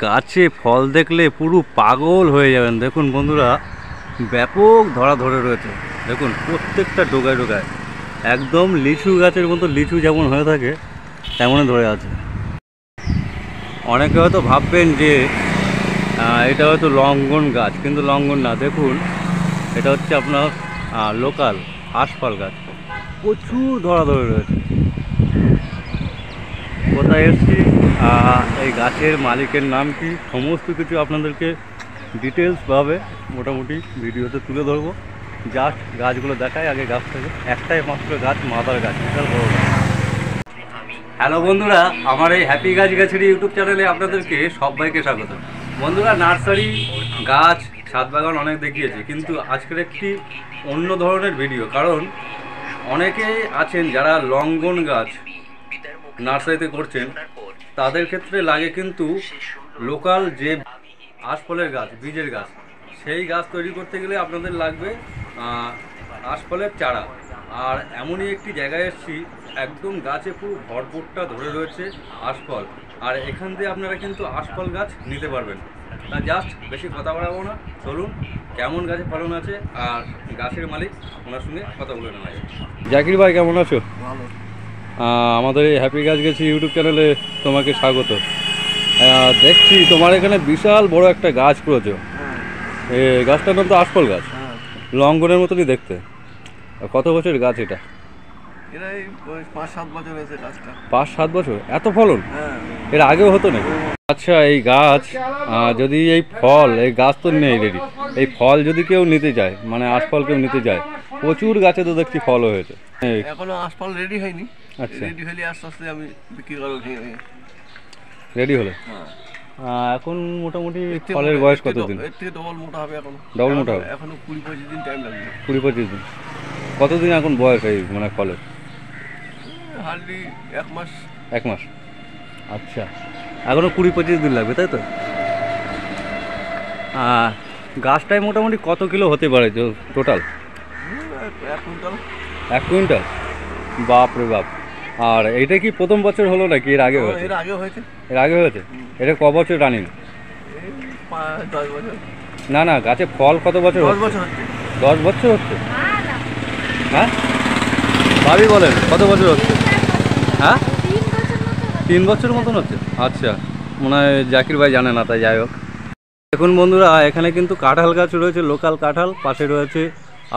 গাছে ফল দেখলে পুরো পাগল হয়ে যাবেন। দেখুন বন্ধুরা, ব্যাপক ধরা ধরে রয়েছে। দেখুন প্রত্যেকটা ডোগায় ডোগায় একদম লিচু গাছের মতো, লিচু যেমন হয়ে থাকে তেমনই ধরে আছে। অনেকে হয়তো ভাববেন যে এটা হয়তো লঙ্ঘন গাছ, কিন্তু লঙ্ঘন না। দেখুন এটা হচ্ছে আপনার লোকাল আশফল গাছ, প্রচুর ধরা ধরে রয়েছে। কোথায় এসছি, এই গাছের মালিকের নাম কি, সমস্ত কিছু আপনাদেরকে ডিটেলসভাবে মোটামুটি ভিডিওতে তুলে ধরবো। জাস্ট গাছগুলো দেখায় আগে। গাছ থেকে একটাই মাত্র গাছ, মাদার গাছ, বিশাল বড় গাছ। হ্যালো বন্ধুরা, আমার এই হ্যাপি গাছ গাছের ইউটিউব চ্যানেলে আপনাদেরকে সবাইকে স্বাগত। বন্ধুরা, নার্সারি গাছ, ছাদ বাগান অনেক দেখিয়েছি, কিন্তু আজকের একটি অন্য ধরনের ভিডিও। কারণ অনেকেই আছেন যারা লঙ্ঘন গাছ নার্সারিতে করছেন, তাদের ক্ষেত্রে লাগে কিন্তু লোকাল যে আশফলের গাছ, বীজের গাছ, সেই গাছ তৈরি করতে গেলে আপনাদের লাগবে আশফলের চারা। আর এমনই একটি জায়গায় এসেছি, একদম গাছে পুরো ভরপুরটা ধরে রয়েছে আশফল। আর এখান থেকে আপনারা কিন্তু আশফল গাছ নিতে পারবেন। তা জাস্ট বেশি কথা বাড়াবো না, চলুন কেমন গাছে ফলন আছে আর গাছের মালিক ওনার সঙ্গে কথা বলে নেওয়া যায়। জাকির ভাই, কেমন আছো? ভালো। আমাদের এই হ্যাপি গাছ গেছি ইউটিউব চ্যানেলে তোমাকে স্বাগত। দেখছি তোমার এখানে বিশাল বড় একটা গাছ করেছো। এই গাছটার নাম তো আশফল গাছ, লঙ্ঘনের মতনই দেখতে। কত বছর গাছ এটা? 5-7 বছর হয়েছে গাছটা। 5-7 বছর? এত ফলন এর আগেও হতো নাকি? আচ্ছা, এই গাছ যদি এই ফল, এই গাছ তো নেই রেডি, এই ফল যদি কেউ নিতে যায়, মানে আশফল কেউ নিতে যায়, প্রচুর গাছে তো দেখছি ফল হয়েছে। এখনো আশফল রেডি হয়নি। আচ্ছা, রেডি হলে আস্তে আস্তে আমি বিক্রি করবো। রেডি হলে এখন মোটামুটি ফলের বয়স কতদিন? এর থেকে ডবল মোটা হবে। এখন ডবল মোটা হবে? এখনো 20-25 দিন টাইম লাগবে। 20-25 দিন? কতদিন এখন বয়স এই মানে ফলের? হার্ডলি 1 মাস। 1 মাস? আচ্ছা, এখনও 20-25 দিন লাগবে, তাই তো? গাছটায় মোটামুটি কত কিলো হতে পারে টোটাল? 1 কুইন্টাল। 1 কুইন্টাল? বাপ রে বাপ। আর এইটা কি প্রথম বছর হলো নাকি এর আগে হয়েছে? এর আগে হয়েছে। এর আগে হয়েছে? এটা ক বছর রানিং? 10 বছর। না না, গাছে ফল কত বছর? 10 বছর হচ্ছে। 10 বছর হচ্ছে? হ্যাঁ ভাবি বলেন, কত বছর হচ্ছে? হ্যাঁ, 3 বছর মতন হচ্ছে। আচ্ছা, মনে হয় জাকির ভাই জানে না, তাই যাই হোক। দেখুন বন্ধুরা, এখানে কিন্তু কাঁঠাল গাছ রয়েছে, লোকাল কাঁঠাল। পাশে রয়েছে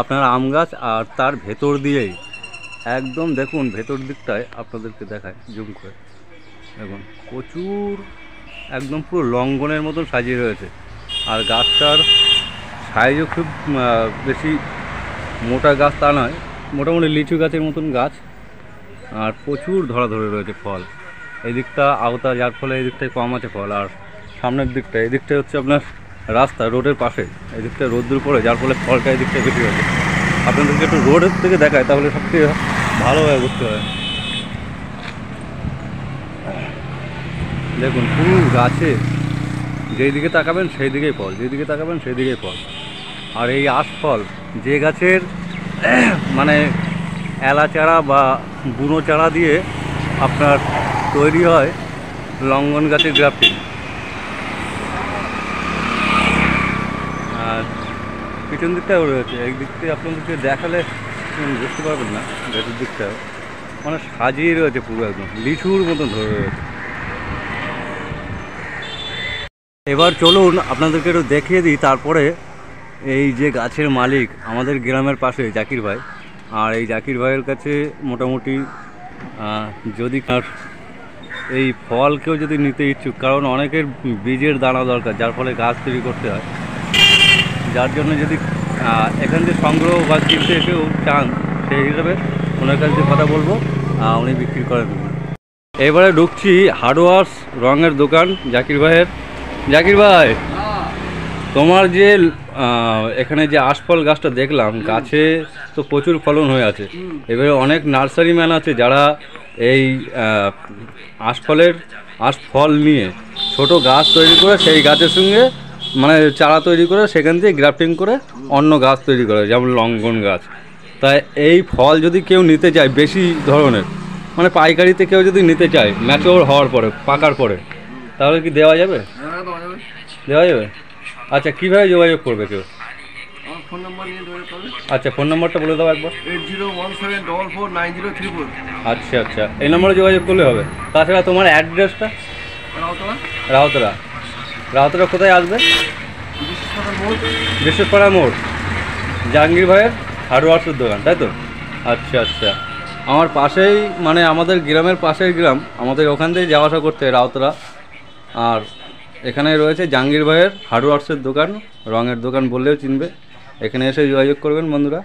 আপনার আম গাছ, আর তার ভেতর দিয়েই একদম দেখুন, ভেতর দিকটায় আপনাদেরকে দেখায় জুম করে। দেখুন প্রচুর, একদম পুরো লঙ্ঘনের মতন সাজিয়ে রয়েছে। আর গাছটার সাইজও খুব বেশি মোটা গাছ তা নয়, মোটামুটি লিচু গাছের মতন গাছ। আর প্রচুর ধরা ধরে রয়েছে ফল। এই দিকটা আওতা, যার ফলে এই দিকটায় কম আছে ফল। আর সামনের দিকটা, এই দিকটায় হচ্ছে আপনার রাস্তা, রোডের পাশে, এই দিকটায় রোদ্দুর পড়ে, যার ফলে ফলটা এই দিকটায় বেশি হয়েছে। আপনাদেরকে একটু রোডের থেকে দেখায়, তাহলে সবথেকে ভালোভাবে বুঝতে হয়। দেখুন পুরো গাছে যেই দিকে তাকাবেন সেই দিকেই ফল, যেদিকে তাকাবেন সেই দিকেই ফল। আর এই আশফল যে গাছের মানে এলা চারা বা বুনো চারা দিয়ে আপনার তৈরি হয় লঙ্ঘন গাছের গ্রাফটিং। আর পিছন দিকটাও রয়েছে, এই দিকটায় আপনাদেরকে দেখালে বুঝতে পারবেন না। ভেতর দিকটাও মানে সাজিয়ে রয়েছে পুরো, একদম লিচুর মতন ধরে রয়েছে। এবার চলুন আপনাদেরকে একটু দেখিয়ে দিই। তারপরে এই যে গাছের মালিক আমাদের গ্রামের পাশে জাকির ভাই, আর এই জাকির ভাইয়ের কাছে মোটামুটি যদি এই ফল কেউ যদি নিতে ইচ্ছুক, কারণ অনেকের বীজের দানা দরকার, যার ফলে গাছ তৈরি করতে হয়, যার জন্য যদি এখান থেকে সংগ্রহ বা কিনতে কেউ চান, সেই হিসাবে ওনার কাছে কথা বলবো, উনি বিক্রি করেন। এবারে ঢুকছি হার্ডওয়ার্স রঙের দোকান জাকির ভাইয়ের। জাকির ভাই, তোমার যে এখানে যে আশফল গাছটা দেখলাম, গাছে তো প্রচুর ফলন হয়ে আছে। এবারে অনেক নার্সারি ম্যান আছে যারা এই আশফল নিয়ে ছোট গাছ তৈরি করে, সেই গাছের সঙ্গে মানে চারা তৈরি করে, সেখান থেকে গ্রাফটিং করে অন্য গাছ তৈরি করে, যেমন লঙ্ঘন গাছ। তাই এই ফল যদি কেউ নিতে চায় বেশি ধরনের, মানে পাইকারিতে কেউ যদি নিতে চায় ম্যাচিওর হওয়ার পরে, পাকার পরে, তাহলে কি দেওয়া যাবে? দেওয়া যাবে? আচ্ছা, কীভাবে যোগাযোগ করবে কেউ? আমার ফোন নাম্বার নিয়ে যোগাযোগ করবে। আচ্ছা, ফোন নম্বরটা বলে দাও একবার। 8017449034। আচ্ছা আচ্ছা, এই নম্বরে যোগাযোগ করলে হবে। তাছাড়া তোমার অ্যাড্রেসটা? রাউতলা রাউতরা। রাউতরা কোথায় আসবে? বিশ্বকর্মা মোড়। বিশ্বপাড়া মোড়, জাহাঙ্গীর ভাইয়ের হার্ডওয়ার্সের দোকান, তাই তো? আচ্ছা আচ্ছা, আমার পাশেই, মানে আমাদের গ্রামের পাশের গ্রাম, আমাদের ওখান থেকে যাওয়া আসা করতে হয় রাউতরা। আর এখানে রয়েছে জাহাঙ্গীর ভাইয়ের হার্ডওয়ার্সের দোকান, রঙের দোকান বললেও চিনবে। এখানে এসে যোগাযোগ করবেন বন্ধুরা।